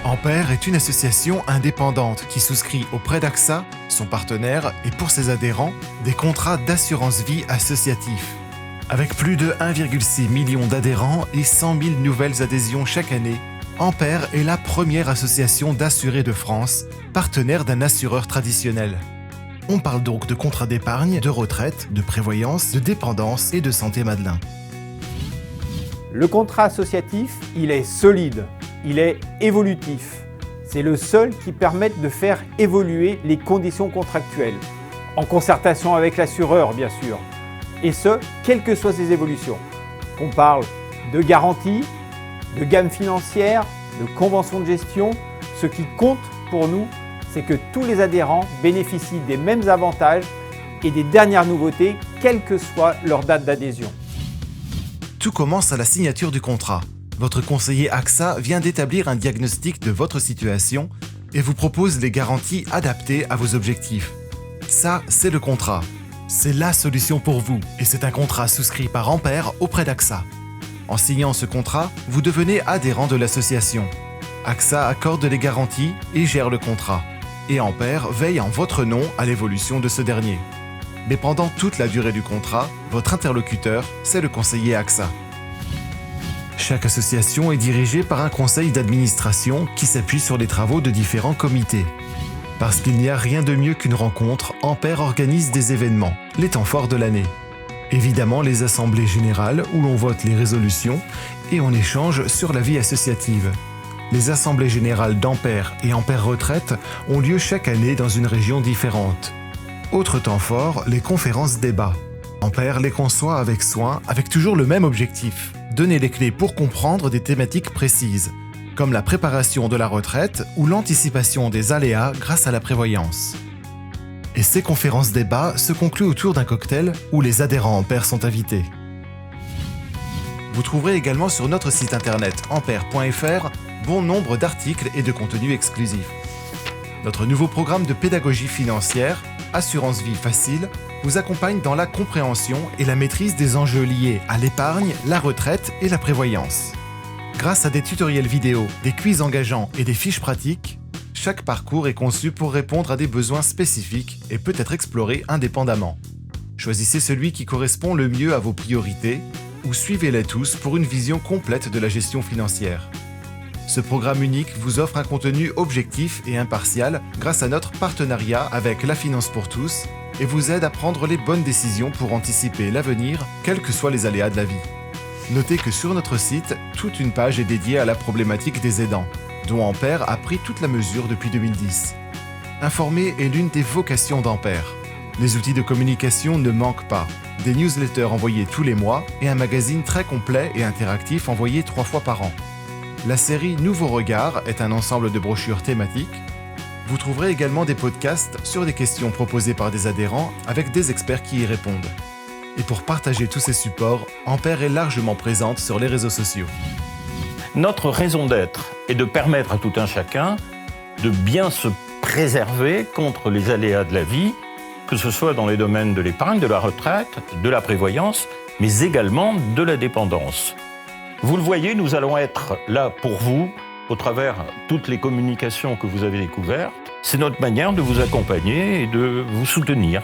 Ampère est une association indépendante qui souscrit auprès d'AXA, son partenaire, et pour ses adhérents, des contrats d'assurance vie associatifs. Avec plus de 1,6 million d'adhérents et 100 000 nouvelles adhésions chaque année, Ampère est la première association d'assurés de France, partenaire d'un assureur traditionnel. On parle donc de contrats d'épargne, de retraite, de prévoyance, de dépendance et de santé Madelin. Le contrat associatif, il est solide, il est évolutif. C'est le seul qui permette de faire évoluer les conditions contractuelles, en concertation avec l'assureur bien sûr, et ce, quelles que soient ces évolutions. Qu'on parle de garantie, de gamme financière, de convention de gestion, ce qui compte pour nous, c'est que tous les adhérents bénéficient des mêmes avantages et des dernières nouveautés, quelle que soit leur date d'adhésion. Tout commence à la signature du contrat. Votre conseiller AXA vient d'établir un diagnostic de votre situation et vous propose les garanties adaptées à vos objectifs. Ça, c'est le contrat. C'est la solution pour vous et c'est un contrat souscrit par Ampère auprès d'AXA. En signant ce contrat, vous devenez adhérent de l'association. AXA accorde les garanties et gère le contrat. Et Ampère veille en votre nom à l'évolution de ce dernier. Mais pendant toute la durée du contrat, votre interlocuteur, c'est le conseiller AXA. Chaque association est dirigée par un conseil d'administration qui s'appuie sur les travaux de différents comités. Parce qu'il n'y a rien de mieux qu'une rencontre, Ampère organise des événements, les temps forts de l'année. Évidemment, les assemblées générales où l'on vote les résolutions et on échange sur la vie associative. Les assemblées générales d'Ampère et Ampère Retraite ont lieu chaque année dans une région différente. Autre temps fort, les conférences débats. Ampère les conçoit avec soin, avec toujours le même objectif, donner les clés pour comprendre des thématiques précises, comme la préparation de la retraite ou l'anticipation des aléas grâce à la prévoyance. Et ces conférences débats se concluent autour d'un cocktail où les adhérents Ampère sont invités. Vous trouverez également sur notre site internet ampère.fr bon nombre d'articles et de contenus exclusifs. Notre nouveau programme de pédagogie financière, Assurance Vie Facile, vous accompagne dans la compréhension et la maîtrise des enjeux liés à l'épargne, la retraite et la prévoyance. Grâce à des tutoriels vidéo, des quiz engageants et des fiches pratiques, chaque parcours est conçu pour répondre à des besoins spécifiques et peut être exploré indépendamment. Choisissez celui qui correspond le mieux à vos priorités ou suivez-les tous pour une vision complète de la gestion financière. Ce programme unique vous offre un contenu objectif et impartial grâce à notre partenariat avec La Finance pour tous et vous aide à prendre les bonnes décisions pour anticiper l'avenir, quels que soient les aléas de la vie. Notez que sur notre site, toute une page est dédiée à la problématique des aidants, dont Ampère a pris toute la mesure depuis 2010. Informer est l'une des vocations d'Ampère. Les outils de communication ne manquent pas. Des newsletters envoyés tous les mois et un magazine très complet et interactif envoyé 3 fois par an. La série Nouveaux Regards est un ensemble de brochures thématiques. Vous trouverez également des podcasts sur des questions proposées par des adhérents avec des experts qui y répondent. Et pour partager tous ces supports, Ampère est largement présente sur les réseaux sociaux. Notre raison d'être est de permettre à tout un chacun de bien se préserver contre les aléas de la vie, que ce soit dans les domaines de l'épargne, de la retraite, de la prévoyance, mais également de la dépendance. Vous le voyez, nous allons être là pour vous, au travers toutes les communications que vous avez découvertes. C'est notre manière de vous accompagner et de vous soutenir.